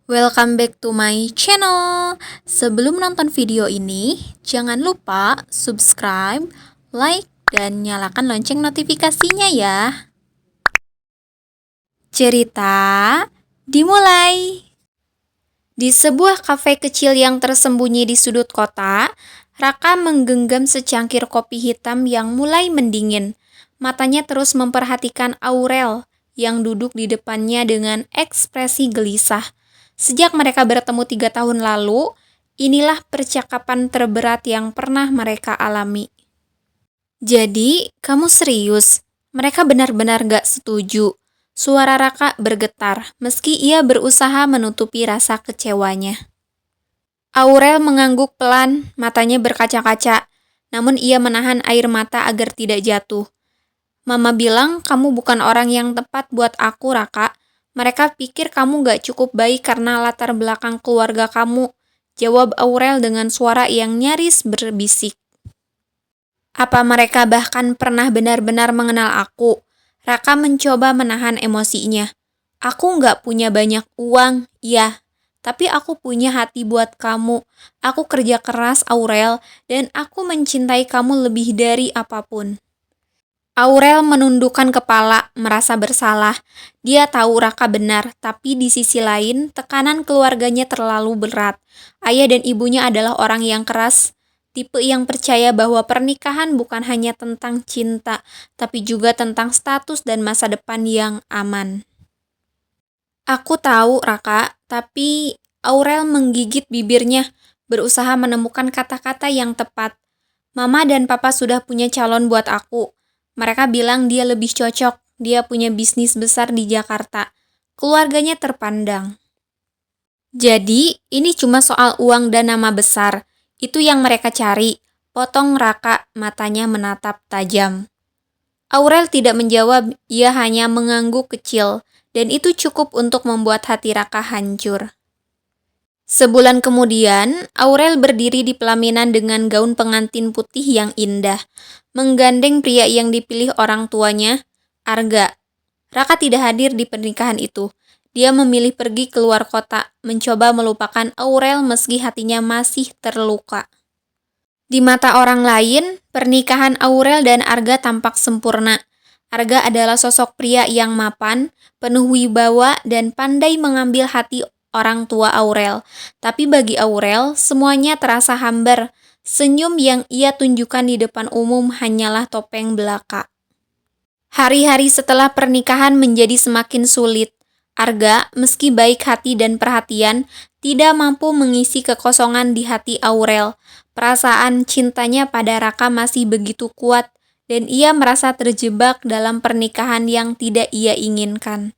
Welcome back to my channel. Sebelum nonton video ini, jangan lupa subscribe, like, dan nyalakan lonceng notifikasinya ya. Cerita dimulai. Di sebuah kafe kecil yang tersembunyi di sudut kota, Raka menggenggam secangkir kopi hitam yang mulai mendingin. Matanya terus memperhatikan Aurel yang duduk di depannya dengan ekspresi gelisah. Sejak mereka bertemu 3 tahun lalu, inilah percakapan terberat yang pernah mereka alami. Jadi, kamu serius? Mereka benar-benar gak setuju. Suara Raka bergetar, meski ia berusaha menutupi rasa kecewanya. Aurel mengangguk pelan, matanya berkaca-kaca, namun ia menahan air mata agar tidak jatuh. Mama bilang kamu bukan orang yang tepat buat aku, Raka. Mereka pikir kamu gak cukup baik karena latar belakang keluarga kamu, jawab Aurel dengan suara yang nyaris berbisik. Apa mereka bahkan pernah benar-benar mengenal aku? Raka mencoba menahan emosinya. Aku gak punya banyak uang, ya, tapi aku punya hati buat kamu. Aku kerja keras, Aurel, dan aku mencintai kamu lebih dari apapun. Aurel menundukkan kepala, merasa bersalah. Dia tahu Raka benar, tapi di sisi lain, tekanan keluarganya terlalu berat. Ayah dan ibunya adalah orang yang keras, tipe yang percaya bahwa pernikahan bukan hanya tentang cinta, tapi juga tentang status dan masa depan yang aman. Aku tahu, Raka, tapi Aurel menggigit bibirnya, berusaha menemukan kata-kata yang tepat. Mama dan papa sudah punya calon buat aku. Mereka bilang dia lebih cocok, dia punya bisnis besar di Jakarta. Keluarganya terpandang. Jadi, ini cuma soal uang dan nama besar. Itu yang mereka cari. Potong Raka, matanya menatap tajam. Aurel tidak menjawab, ia hanya mengangguk kecil, dan itu cukup untuk membuat hati Raka hancur. Sebulan kemudian, Aurel berdiri di pelaminan dengan gaun pengantin putih yang indah, menggandeng pria yang dipilih orang tuanya, Arga. Raka tidak hadir di pernikahan itu. Dia memilih pergi keluar kota, mencoba melupakan Aurel meski hatinya masih terluka. Di mata orang lain, pernikahan Aurel dan Arga tampak sempurna. Arga adalah sosok pria yang mapan, penuh wibawa, dan pandai mengambil hati orang tua Aurel. Tapi bagi Aurel, semuanya terasa hambar. Senyum yang ia tunjukkan di depan umum hanyalah topeng belaka. Hari-hari setelah pernikahan menjadi semakin sulit. Arga, meski baik hati dan perhatian, tidak mampu mengisi kekosongan di hati Aurel. Perasaan cintanya pada Raka masih begitu kuat, dan ia merasa terjebak dalam pernikahan yang tidak ia inginkan.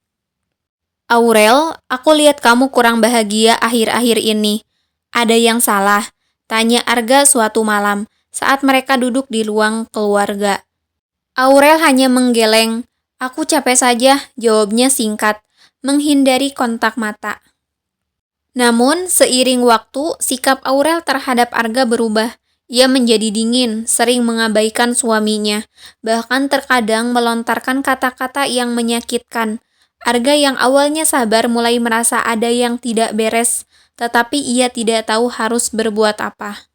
Aurel, aku lihat kamu kurang bahagia akhir-akhir ini. Ada yang salah? Tanya Arga suatu malam, saat mereka duduk di ruang keluarga. Aurel hanya menggeleng. Aku capek saja, jawabnya singkat, menghindari kontak mata. Namun, seiring waktu, sikap Aurel terhadap Arga berubah. Ia menjadi dingin, sering mengabaikan suaminya, bahkan terkadang melontarkan kata-kata yang menyakitkan. Arga yang awalnya sabar mulai merasa ada yang tidak beres, tetapi ia tidak tahu harus berbuat apa.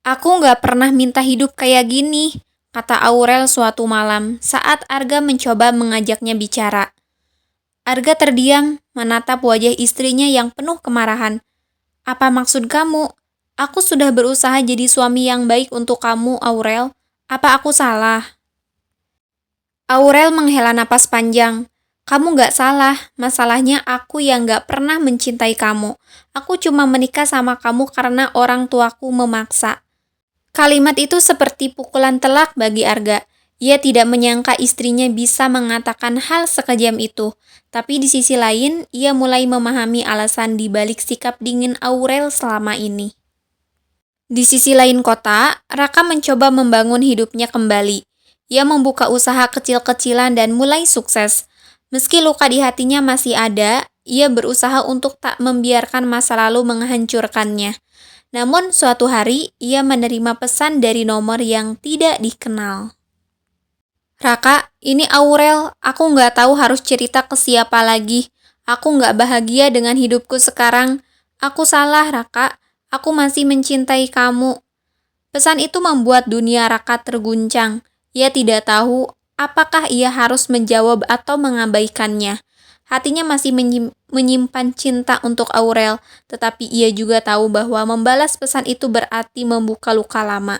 Aku gak pernah minta hidup kayak gini, kata Aurel suatu malam saat Arga mencoba mengajaknya bicara. Arga terdiam, menatap wajah istrinya yang penuh kemarahan. Apa maksud kamu? Aku sudah berusaha jadi suami yang baik untuk kamu, Aurel. Apa aku salah? Aurel menghela napas panjang. Kamu gak salah, masalahnya aku yang gak pernah mencintai kamu. Aku cuma menikah sama kamu karena orang tuaku memaksa. Kalimat itu seperti pukulan telak bagi Arga. Ia tidak menyangka istrinya bisa mengatakan hal sekejam itu. Tapi di sisi lain, ia mulai memahami alasan di balik sikap dingin Aurel selama ini. Di sisi lain kota, Raka mencoba membangun hidupnya kembali. Ia membuka usaha kecil-kecilan dan mulai sukses. Meski luka di hatinya masih ada, ia berusaha untuk tak membiarkan masa lalu menghancurkannya. Namun suatu hari, ia menerima pesan dari nomor yang tidak dikenal. Raka, ini Aurel, aku nggak tahu harus cerita ke siapa lagi. Aku nggak bahagia dengan hidupku sekarang. Aku salah, Raka. Aku masih mencintai kamu. Pesan itu membuat dunia Raka terguncang. Ia tidak tahu apakah ia harus menjawab atau mengabaikannya. Hatinya masih menyimpan cinta untuk Aurel, tetapi ia juga tahu bahwa membalas pesan itu berarti membuka luka lama.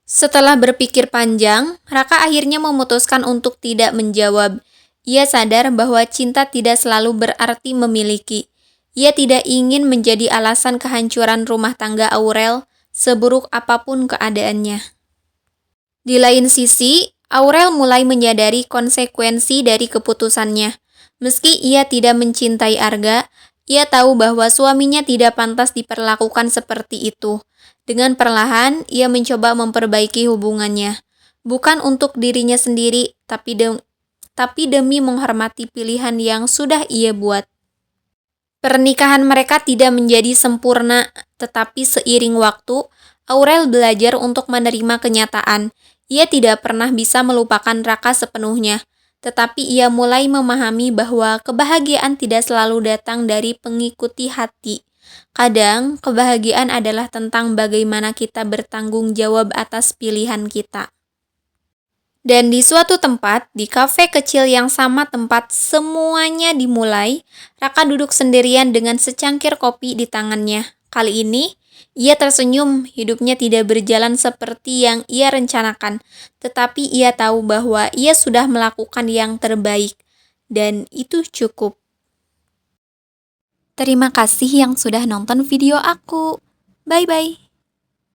Setelah berpikir panjang, Raka akhirnya memutuskan untuk tidak menjawab. Ia sadar bahwa cinta tidak selalu berarti memiliki. Ia tidak ingin menjadi alasan kehancuran rumah tangga Aurel, seburuk apapun keadaannya. Di lain sisi, Aurel mulai menyadari konsekuensi dari keputusannya. Meski ia tidak mencintai Arga, ia tahu bahwa suaminya tidak pantas diperlakukan seperti itu. Dengan perlahan, ia mencoba memperbaiki hubungannya. Bukan untuk dirinya sendiri, tapi demi menghormati pilihan yang sudah ia buat. Pernikahan mereka tidak menjadi sempurna, tetapi seiring waktu, Aurel belajar untuk menerima kenyataan. Ia tidak pernah bisa melupakan Raka sepenuhnya, tetapi ia mulai memahami bahwa kebahagiaan tidak selalu datang dari pengikuti hati. Kadang, kebahagiaan adalah tentang bagaimana kita bertanggung jawab atas pilihan kita. Dan di suatu tempat, di kafe kecil yang sama tempat semuanya dimulai, Raka duduk sendirian dengan secangkir kopi di tangannya. Kali ini, ia tersenyum, hidupnya tidak berjalan seperti yang ia rencanakan, tetapi ia tahu bahwa ia sudah melakukan yang terbaik, dan itu cukup. Terima kasih yang sudah nonton video aku. Bye-bye.